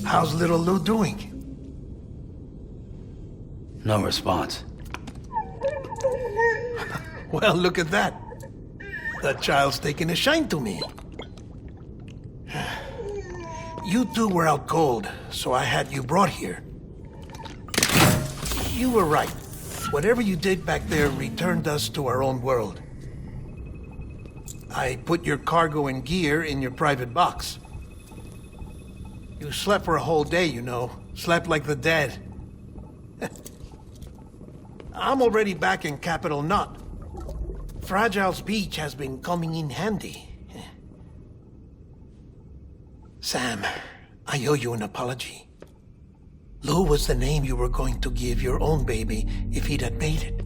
How's little Lou doing? No response. Well, look at that. That child's taking a shine to me. You two were out cold, so I had you brought here. You were right. Whatever you did back there returned us to our own world. I put your cargo and gear in your private box. You slept for a whole day, you know. Slept like the dead. I'm already back in Capital Knot. Fragile's beach has been coming in handy. Sam, I owe you an apology. Lou was the name you were going to give your own baby if he'd had made it.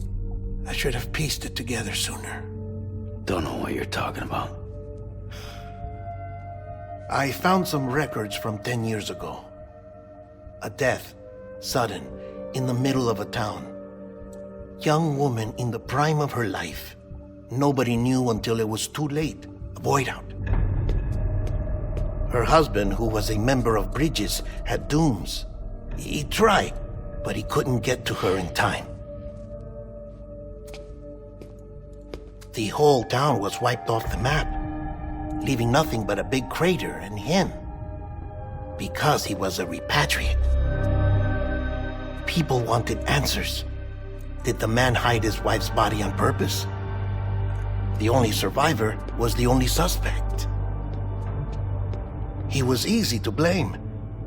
I should have pieced it together sooner. Don't know what you're talking about. I found some records from 10 years ago. A death, sudden, in the middle of a town. Young woman in the prime of her life. Nobody knew until it was too late. A void out. Her husband, who was a member of Bridges, had dooms. He tried, but he couldn't get to her in time. The whole town was wiped off the map, leaving nothing but a big crater and him. Because he was a repatriate. People wanted answers. Did the man hide his wife's body on purpose? The only survivor was the only suspect. He was easy to blame,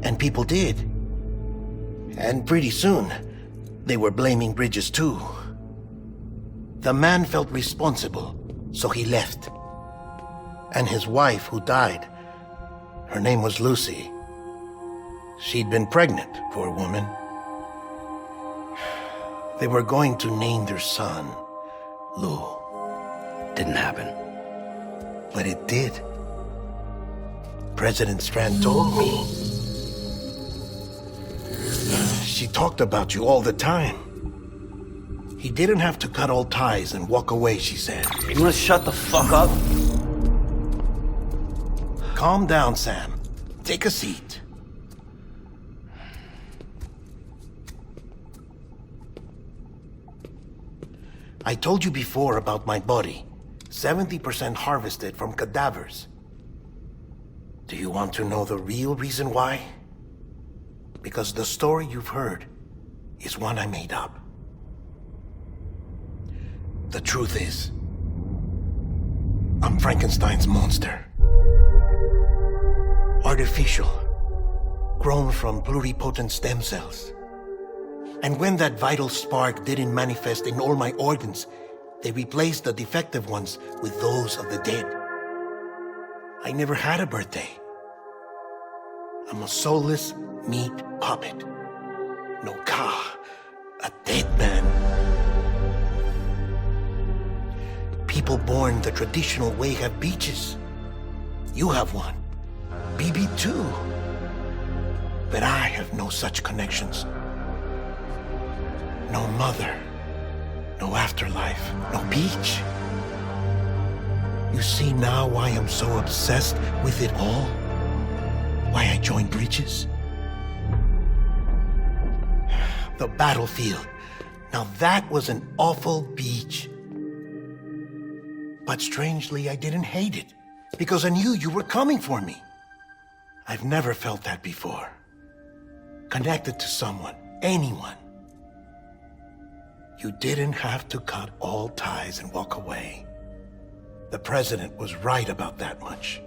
and people did. And pretty soon, they were blaming Bridges too. The man felt responsible, so he left. And his wife, who died, her name was Lucy. She'd been pregnant, poor woman. They were going to name their son Lou. Didn't happen. But it did. President Strand told me. She talked about you all the time. He didn't have to cut all ties and walk away, she said. You wanna shut the fuck up? Calm down, Sam. Take a seat. I told you before about my body. 70% harvested from cadavers. Do you want to know the real reason why? Because the story you've heard is one I made up. The truth is, I'm Frankenstein's monster. Artificial, grown from pluripotent stem cells. And when that vital spark didn't manifest in all my organs, they replaced the defective ones with those of the dead. I never had a birthday. I'm a soulless meat puppet. No car, a dead man. People born the traditional way have beaches. You have one. BB2. But I have no such connections. No mother. No afterlife. No beach. You see now why I'm so obsessed with it all? Why I joined Bridges? The battlefield. Now that was an awful beach. But strangely, I didn't hate it, because I knew you were coming for me. I've never felt that before. Connected to someone, anyone. You didn't have to cut all ties and walk away. The president was right about that much.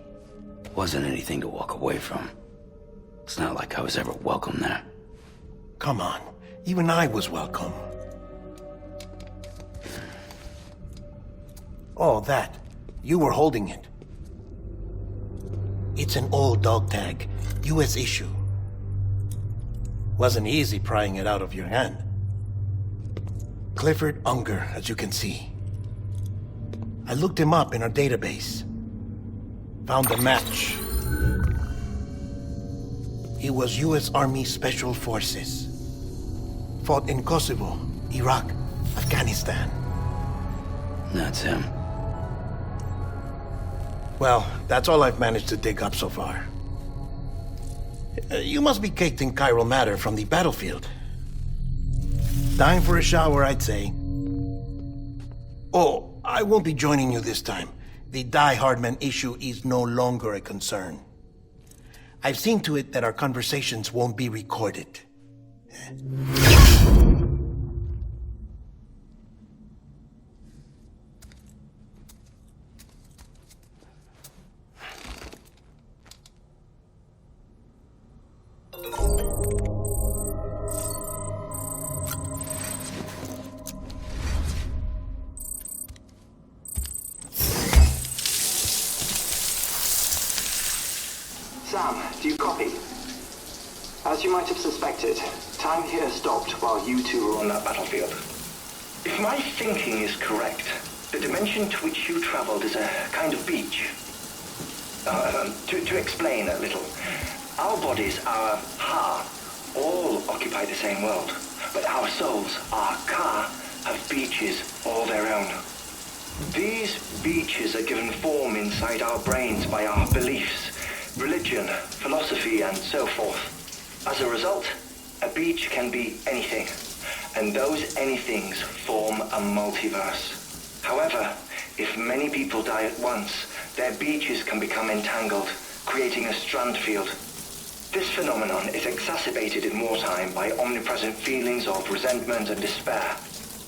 Wasn't anything to walk away from. It's not like I was ever welcome there. Come on, even I was welcome. Oh, that. You were holding it. It's an old dog tag, US issue. Wasn't easy prying it out of your hand. Clifford Unger, as you can see. I looked him up in our database. Found a match. He was US Army Special Forces. Fought in Kosovo, Iraq, Afghanistan. That's him. Well, that's all I've managed to dig up so far. You must be caked in chiral matter from the battlefield. Time for a shower, I'd say. Oh, I won't be joining you this time. The Die Heartman issue is no longer a concern. I've seen to it that our conversations won't be recorded. Sam, do you copy? As you might have suspected, time here stopped while you two were on that battlefield. If my thinking is correct, the dimension to which you traveled is a kind of beach. To explain a little, our bodies, our ha, all occupy the same world, but our souls, our ka, have beaches all their own. These beaches are given form inside our brains by our beliefs, religion, philosophy, and so forth. As a result, a beach can be anything, and those anythings form a multiverse. However, if many people die at once, their beaches can become entangled, creating a strand field. This phenomenon is exacerbated in wartime by omnipresent feelings of resentment and despair.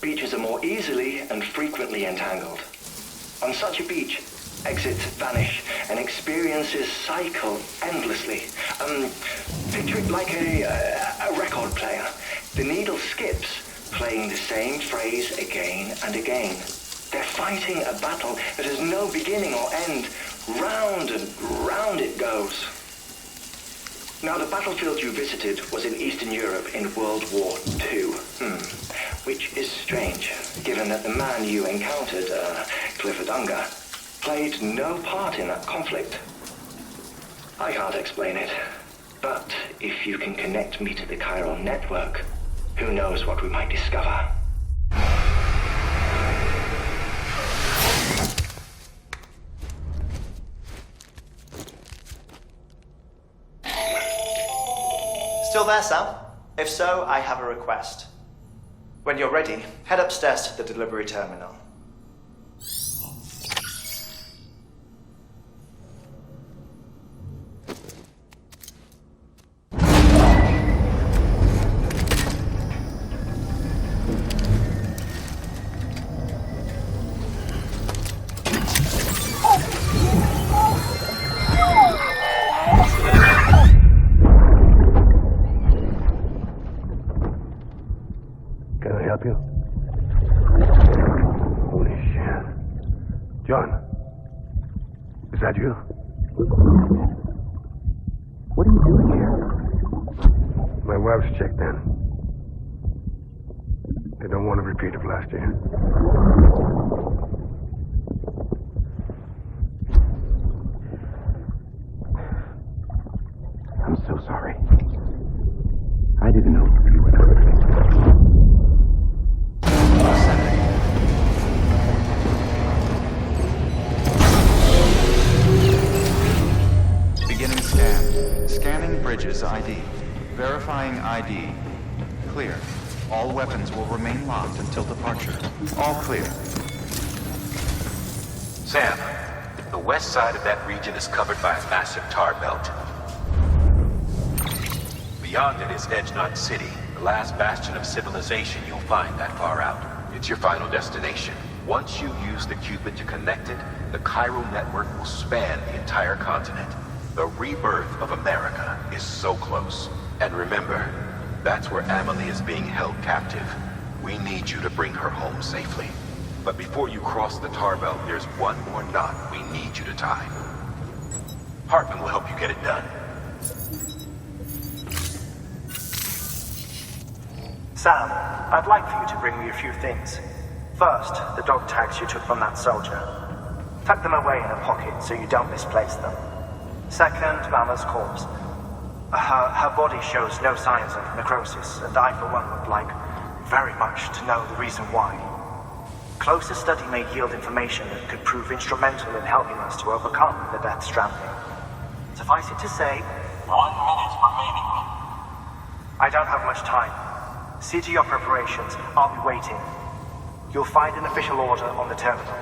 Beaches are more easily and frequently entangled. On such a beach, exits vanish and experiences cycle endlessly. Picture it like a record player. The needle skips, playing the same phrase again and again. They're fighting a battle that has no beginning or end. Round and round it goes. Now, the battlefield you visited was in Eastern Europe in World War II. Which is strange, given that the man you encountered, Clifford Unger, played no part in that conflict. I can't explain it, but if you can connect me to the chiral network, who knows what we might discover. Still there, Sam? If so, I have a request. When you're ready, head upstairs to the delivery terminal. Can I help you? Holy shit. John, is that you? What are you doing here? My wife's checked in. They don't want a repeat of last year. I'm so sorry. I didn't know you were coming. Beginning scan. Scanning bridges ID. Verifying ID. Clear. All weapons will remain locked until departure. All clear. Sam, the west side of that region is covered by a massive tar belt. Beyond it is Edge Knot City, the last bastion of civilization you'll find that far out. It's your final destination. Once you use the Cupid to connect it, the chiral network will span the entire continent. The rebirth of America is so close. And remember, that's where Amelie is being held captive. We need you to bring her home safely. But before you cross the tar belt, there's one more knot we need you to tie. Heartman will help you get it done. Sam, I'd like for you to bring me a few things. First, the dog tags you took from that soldier. Tuck them away in a pocket so you don't misplace them. Second, Vala's corpse. Her body shows no signs of necrosis, and I, for one, would like very much to know the reason why. Closer study may yield information that could prove instrumental in helping us to overcome the Death Stranding. Suffice it to say, 1 minute remaining. I don't have much time. See to your preparations. I'll be waiting. You'll find an official order on the terminal.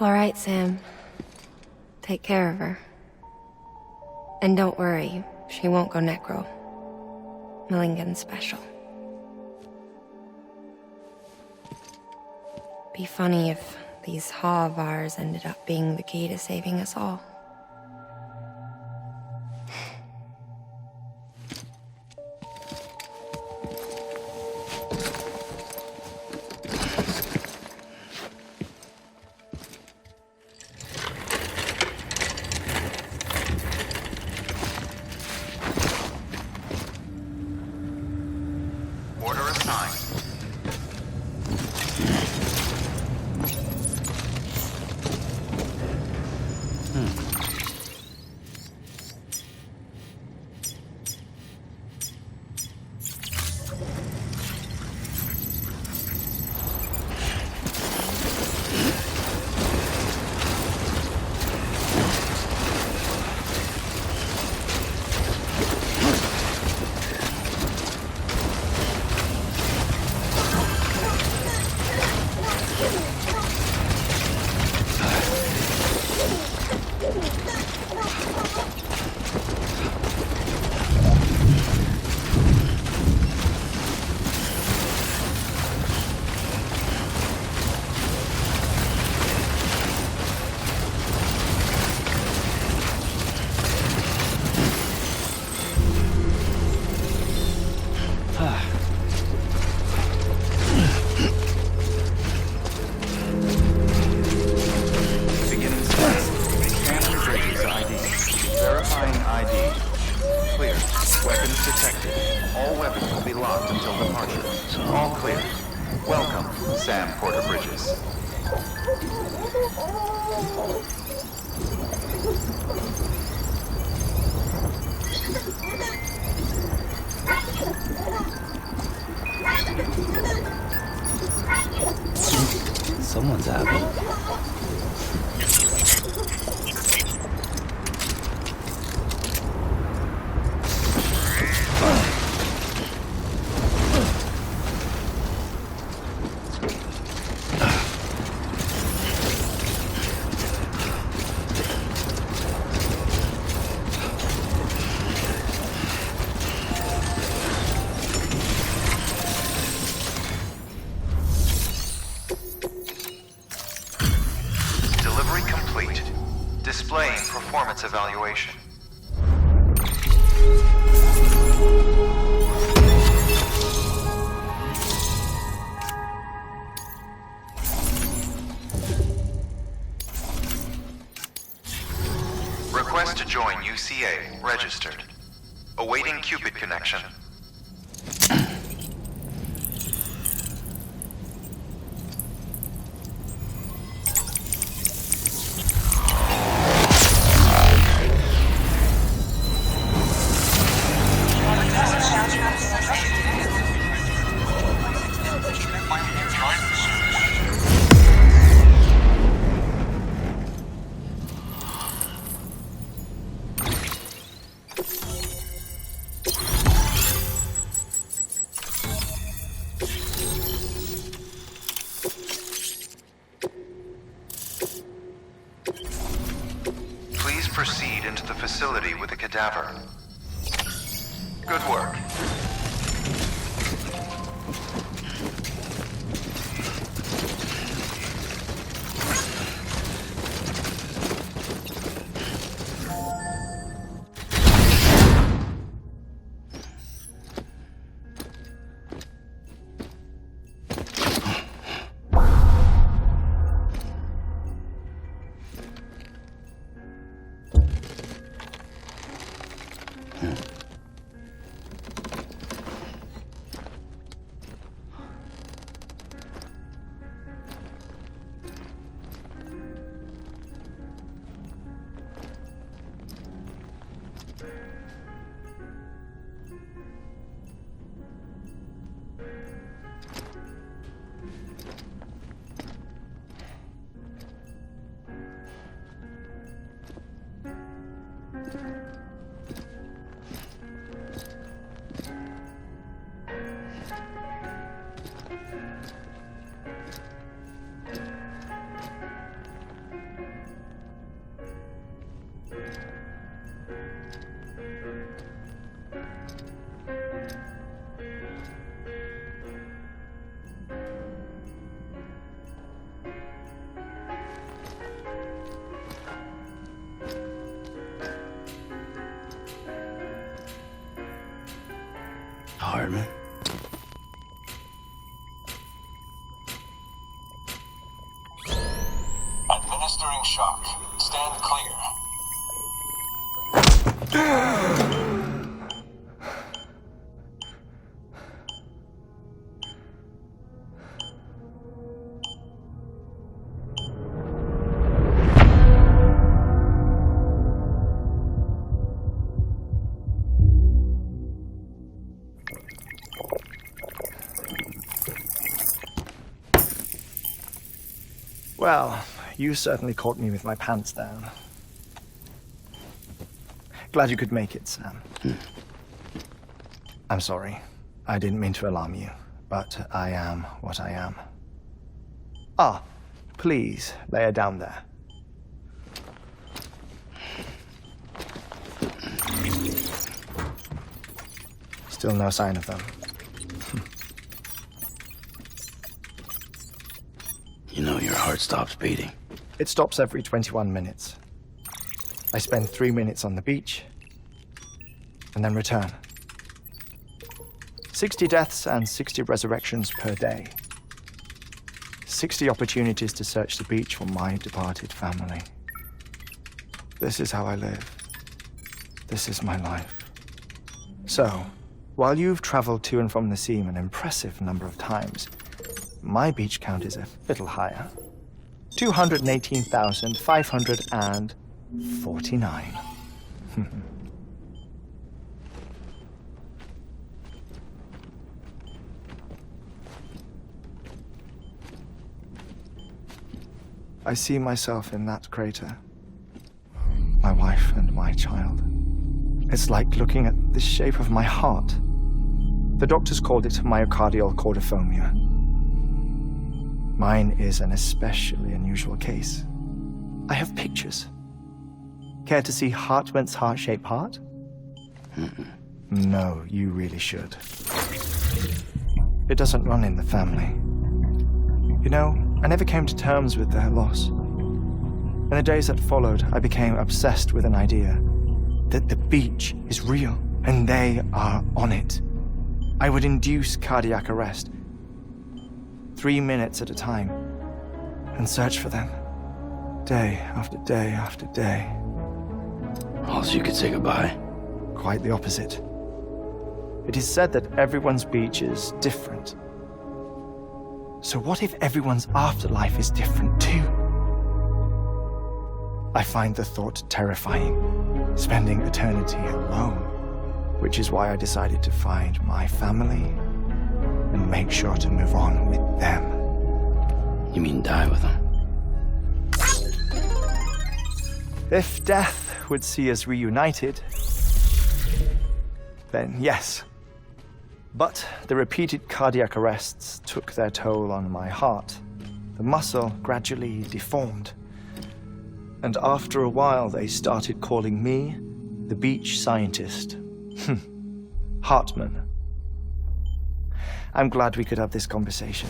All right, Sam. Take care of her. And don't worry, she won't go necro. Millingan's special. Be funny if these Ha of ours ended up being the key to saving us all. Order assigned. Beginning scan. Scanning bridges ID. Verifying ID. Clear. Weapons detected. All weapons will be locked until departure. All clear. Welcome, Sam Porter Bridges. Someone's happy. Delivery complete. Displaying performance evaluation. Request to join UCA. Registered. Awaiting Cupid connection. Please proceed into the facility with the cadaver. Good work. Heartman. Administering shock. Stand clear. Well, you certainly caught me with my pants down. Glad you could make it, Sam. I'm sorry. I didn't mean to alarm you, but I am what I am. Ah, please, lay her down there. Still no sign of them. You know your heart stops beating. It stops every 21 minutes. I spend 3 minutes on the beach, and then return. 60 deaths and 60 resurrections per day. 60 opportunities to search the beach for my departed family. This is how I live. This is my life. So, while you've traveled to and from the seam an impressive number of times, my beach count is a little higher. 218,549. I see myself in that crater. My wife and my child. It's like looking at the shape of my heart. The doctors called it myocardial cordiformia. Mine is an especially unusual case. I have pictures. Care to see Heartman's heart-shaped heart? No, you really should. It doesn't run in the family. You know, I never came to terms with their loss. In the days that followed, I became obsessed with an idea that the beach is real and they are on it. I would induce cardiac arrest, 3 minutes at a time, and search for them, day after day after day. Also, you could say goodbye. Quite the opposite. It is said that everyone's beach is different. So what if everyone's afterlife is different too? I find the thought terrifying, spending eternity alone, which is why I decided to find my family and make sure to move on with them. You mean die with them? If death would see us reunited, then yes. But the repeated cardiac arrests took their toll on my heart. The muscle gradually deformed. And after a while, they started calling me the beach scientist. Heartman. I'm glad we could have this conversation.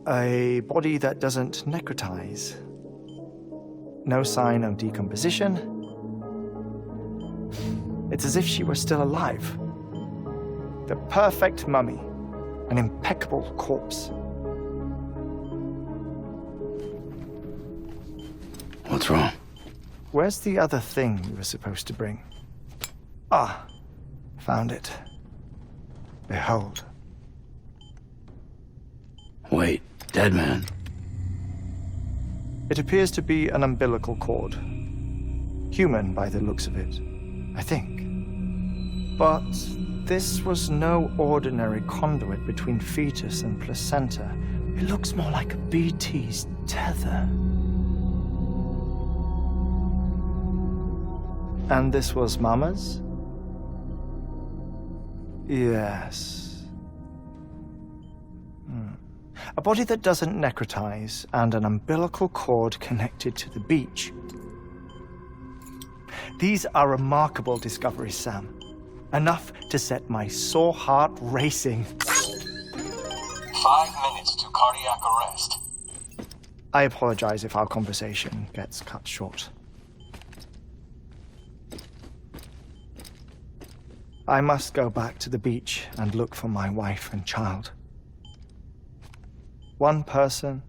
A body that doesn't necrotize. No sign of decomposition. It's as if she were still alive. The perfect mummy. An impeccable corpse. What's wrong? Where's the other thing you were supposed to bring? Ah, found it. Behold. Wait, dead man. It appears to be an umbilical cord. Human by the looks of it, I think. But this was no ordinary conduit between fetus and placenta. It looks more like a BT's tether. And this was Mama's? Yes. A body that doesn't necrotize, and an umbilical cord connected to the beach. These are remarkable discoveries, Sam. Enough to set my sore heart racing. 5 minutes to cardiac arrest. I apologize if our conversation gets cut short. I must go back to the beach and look for my wife and child. One person,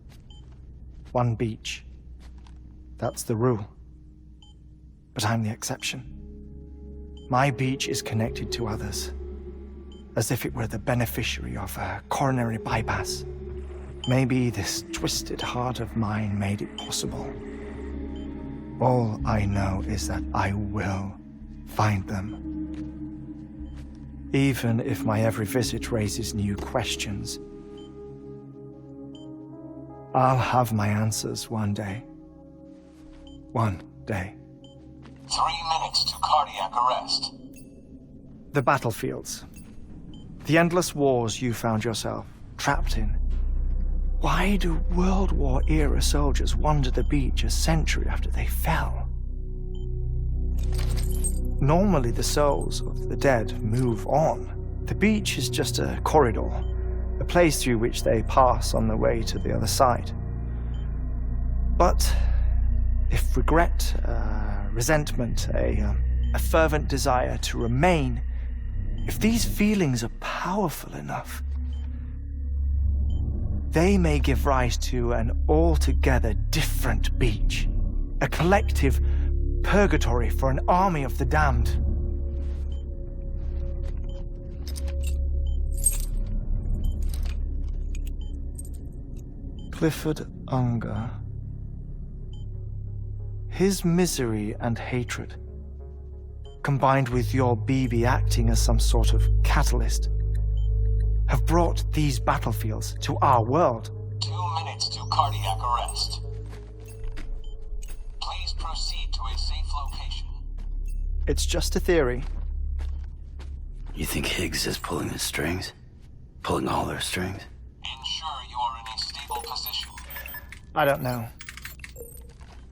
one beach. That's the rule. But I'm the exception. My beach is connected to others, as if it were the beneficiary of a coronary bypass. Maybe this twisted heart of mine made it possible. All I know is that I will find them. Even if my every visit raises new questions, I'll have my answers one day. One day. 3 minutes to cardiac arrest. The battlefields. The endless wars you found yourself trapped in. Why do World War-era soldiers wander the beach a century after they fell? Normally the souls of the dead move on. The beach is just a corridor, a place through which they pass on the way to the other side. But if regret, resentment, a fervent desire to remain, if these feelings are powerful enough, they may give rise to an altogether different beach, a collective purgatory for an army of the damned. Clifford Unger. His misery and hatred, combined with your BB acting as some sort of catalyst, have brought these battlefields to our world. 2 minutes to cardiac arrest. Please proceed to a safe location. It's just a theory. You think Higgs is pulling the strings? Pulling all their strings? Ensure you are in a stable position. I don't know.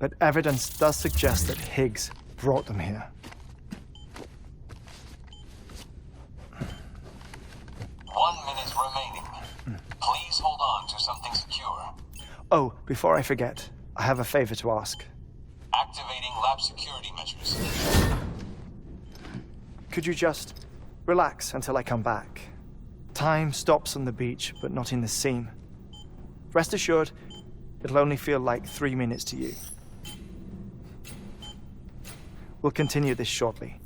But evidence does suggest that Higgs brought them here. 1 minute remaining. Please hold on to something secure. Oh, before I forget, I have a favor to ask. Activating lab security measures. Could you just relax until I come back? Time stops on the beach, but not in the scene. Rest assured, it'll only feel like 3 minutes to you. We'll continue this shortly.